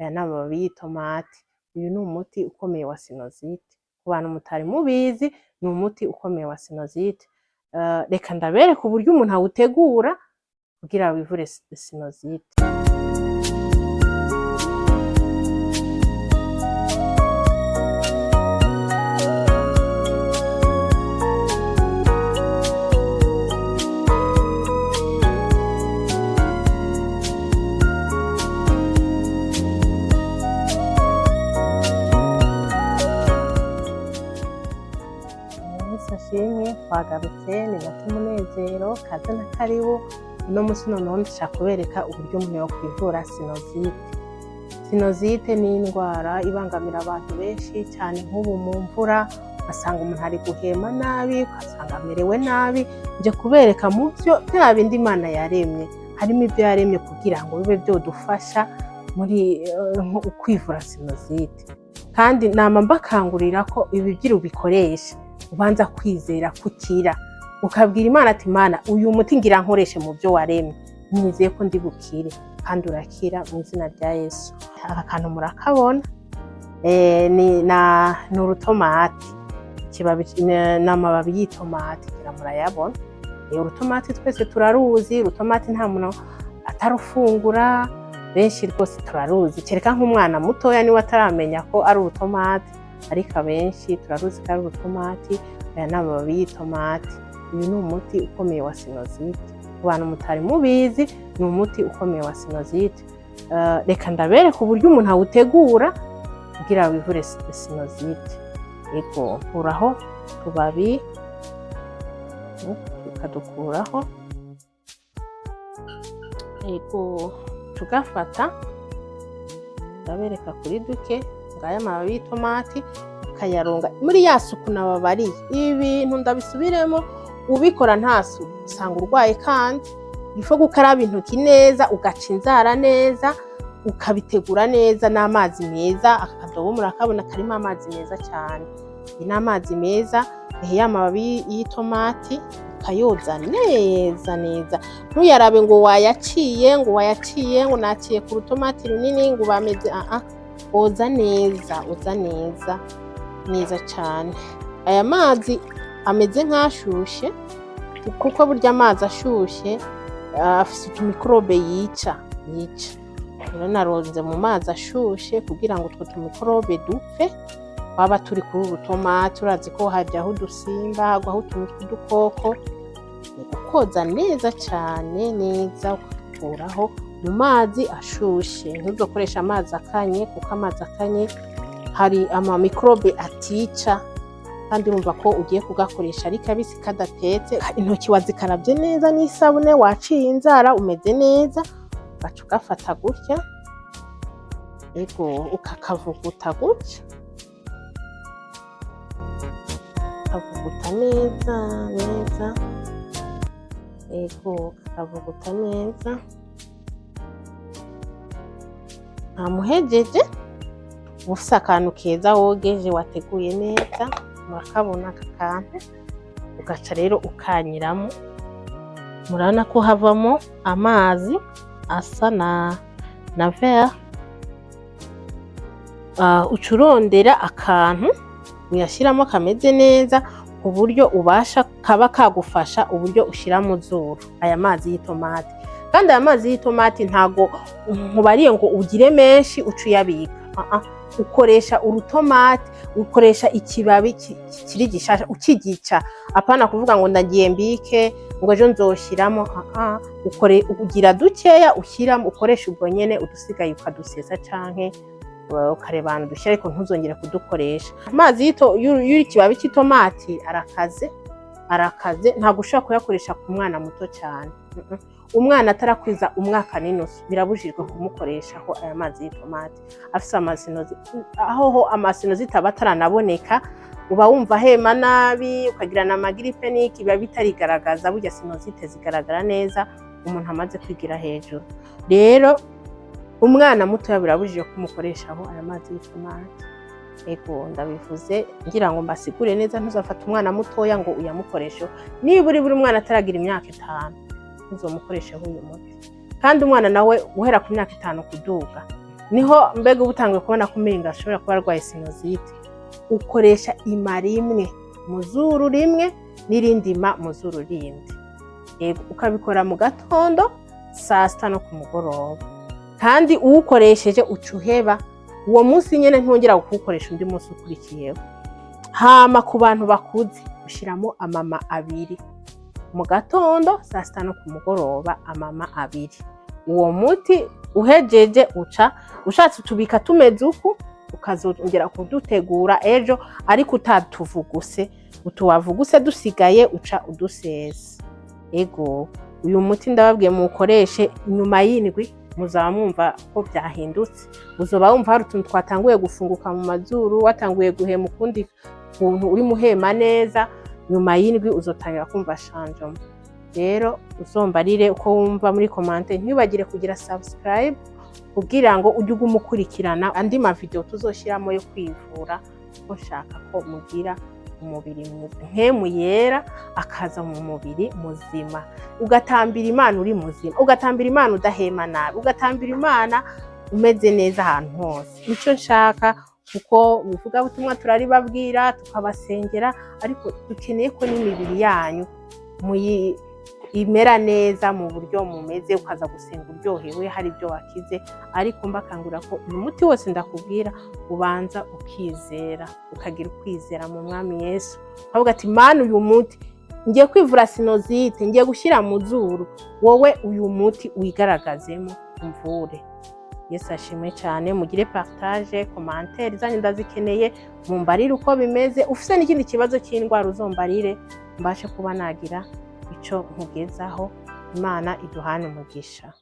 aya ni amababi y'itomati. Uyu ni umuti ukomeye wa sinozite. Ku bantu mutari mubizi, ni umuti ukomeye wa sinozite. Reka ndabereka uburyo umuntu awutegura kugira wivure sinozite. Sashimwe twagarutse ni Nati Munezero, kaze na karibu. Uno musi noneho ndashaka kubereka uburyo umuntu yokwivura sinozite. Sinozite ni indwara ibangamira abantu benshi cyane, nk'ubu mu mvura ugasanga umuntu ari guhema nabi, ugasanga amerewe nabi. Nje kubereka mu byo bya bindi Imana yaremye, harimo ibyo yaremye kugira ngo bibe byodufasha muri kwivura sinozite. Kandi nama mbakangurira ko ibi byiri ubikoresha ubanza kwizera kukira, ukabwira Imana ati Imana uyu muti ngira nkoreshe mu byo waremye, nizeye ko ndi bukire kandi urakira mu izina rya Yesu. Aka kantu murakabona ni urutomati, kibabi n'amababi y'itomati, kira murayabona. Urutomati twese turaruzi, urutomati nta muntu atarufungura, benshi rwose turaruzi, kereka nk'umwana mutoya niwe ataramenya ko ari urutomati, ariko abenshi turaruzi ko ari urutomati. Aya ni amababi y'itomati. Uyu ni umuti ukomeye wa sinozite. Ku bantu mutari mubizi, ni umuti ukomeye wa sinozite. Reka ndabereka uburyo umuntu awutegura kugira wivure sinozite. Yego, kuraho tubabi, tukadukuraho. Yego, tugafata, ndabereka kuri duke ngaya amababi y'itomati, ukayaronga muri ya suku nababariye. Ibintu ndabisubiremo, ubikora nta suku usanga urwaye, kandi ifo gukaraba intoki neza, ugaca inzara neza, ukabitegura neza n'amazi meza. Akadobo murakabona karimo amazi meza cyane, ni amazi meza. Ya mababi y'itomati ukayoza neza neza, ntuyarabe ngo wayaciye ngo naciye ku rutomati runini ngo bameze. Oza neza, oza neza neza cyane. Aya mazi ameze nk'ashushe, kuko burya amazi ashushe afise utumikorobe yica. Rero naronze mu mazi ashushe kugira ngo utwo tumikorobe dupfe, waba turi kuri urutomati. Urazi ko hajyaho udusimba, hagwaho utuntu tw'udukoko. Ukoza neza cyane neza, ukuraho mu mazi ashushe. Ntuzokoresha amazi akanye, kuko amazi akanye hari amamikorobe atica, kandi urumva ko ugiye kugakoresha ari kabisi kadatetse. Intoki wazikarabye neza n'isabune, waciye inzara, umeze neza. Ugaca ugafata gutya, yego, ukakavuguta gutya, ukavuguta neza neza. Yego, ukakavuguta neza. Muhejeje ufise akantu keza wogeje wateguye neza, murakabona aka kantu. Ugaca rero ukanyiramo, murabona ko havamo amazi asa na vert. Ucurondera akantu uyashyiramo kameze neza, ku buryo ubasha kaba kagufasha uburyo ushira mu zuru aya mazi y'itomati. Kandi aya mazi y'itomati ntago nkubariye ngo ugire menshi ucuyabika. Ukoresha urutomati, ukoresha ikibabi kiri gishasha ukigica. Apana kuvuga ngo ndagiye mbike ngo ejo nzoshiramo. Ugira dukeya ushyiramo, ukoresha ubwo nyene, udusigaye ukadusesa canke ukareba ahantu dushyira, ariko ntuzongere kudukoresha. Amazi y'ikibabi cy'itomati arakaze, ntabwo ushobora kuyakoresha ku mwana muto cyane. Umwana atarakwiza umwaka n'inusu birabujijwe kumukoreshaho aya mazi y'itomati. Afise amasinozite, aho amasinozite aba ataranaboneka, uba wumva hema nabi, ukagira na magiripe n'iki, biba bitarigaragaza. Burya sinozite zigaragara neza umuntu amaze kwigira hejuru. Rero umwana muto birabujijwe kumukoreshaho aya mazi y'itomati. Ego, ndabivuze ngira ngo mbasigure neza, ntuzafata umwana mutoya ngo uyamukoresheho. Niba buri mwana ataragira imyaka 5 uzomukoresheho uyu muti. Kandi umwana nawe guhera ku myaka 5 kuduga niho mbega ubutangiye kubona ko umenga ashobora kuba arwaye sinusite. Ukoresha ima rimwe mu zuru rimwe n'irindi ma mu zuru rindi. Ukabikora mu gatondo, saa sita no ku mugoroba. Kandi uwukoresheje ucuheba uwo munsi nyene ntongera kuwukoresha undi munsi ukurikiyeho. Hama ku bantu bakuze ushiramo amama abiri mu gatondo, saa sita no ku mugoroba, amama abiri. Uwo muti uhejeje ushatse utubika tumeze uku, ukazongera kudutegura ejo ariko utatuvuguse. Utuwavuguse dusigaye uca udusesa. Uyu muti ndababwiye mukoreshe nyuma y'indwi muzaba mwumva ko byahindutse. Uzoba wumva hari utuntu twatanguye gufunguka mu mazuru, watanguye guhema ukundi kuntu uri muhema neza. Nyuma y'indwi uzotangira kumva changement. Rero uzombarire uko wumva muri comment, ntibagire kugira subscribe kugira ngo ujye umukurikirana andi ma video tuzoshiramo yo kwivura, ko nshaka ko mugira umubiri nkemu yera akaza mu mubiri muzima. Ugatambira Imana uri muzima, ugatambira Imana udahema nabi, ugatambira Imana umeze neza ahantu hose. Nico nshaka, kuko muvuga butumwa turaribabwira tukabasengera, ariko dukeneye ko n'imibiri yanyu imera neza mu buryo mumeze, ukaza gusenga uryohewe hari ibyo wakize. Ariko mbakangura ko uyu muti wose ndakubwira ubanza ukizera, ukagira ukwizera mu Mwami Yesu. Ukavuga ati Mana, uyu muti ngiye kwivura sinusite, ngiye gushyira mu zuru, wowe uyu muti wigaragazemo umvure. Yesu ashimwe cyane. Mugire partage, commentaire zanyu ndazikeneye, mumbarire uko bimeze. Ufise n'ikindi kibazo cy'indwara uzombarire mbashe kuba nagira ico nkugezaho. Imana iduhane umugisha.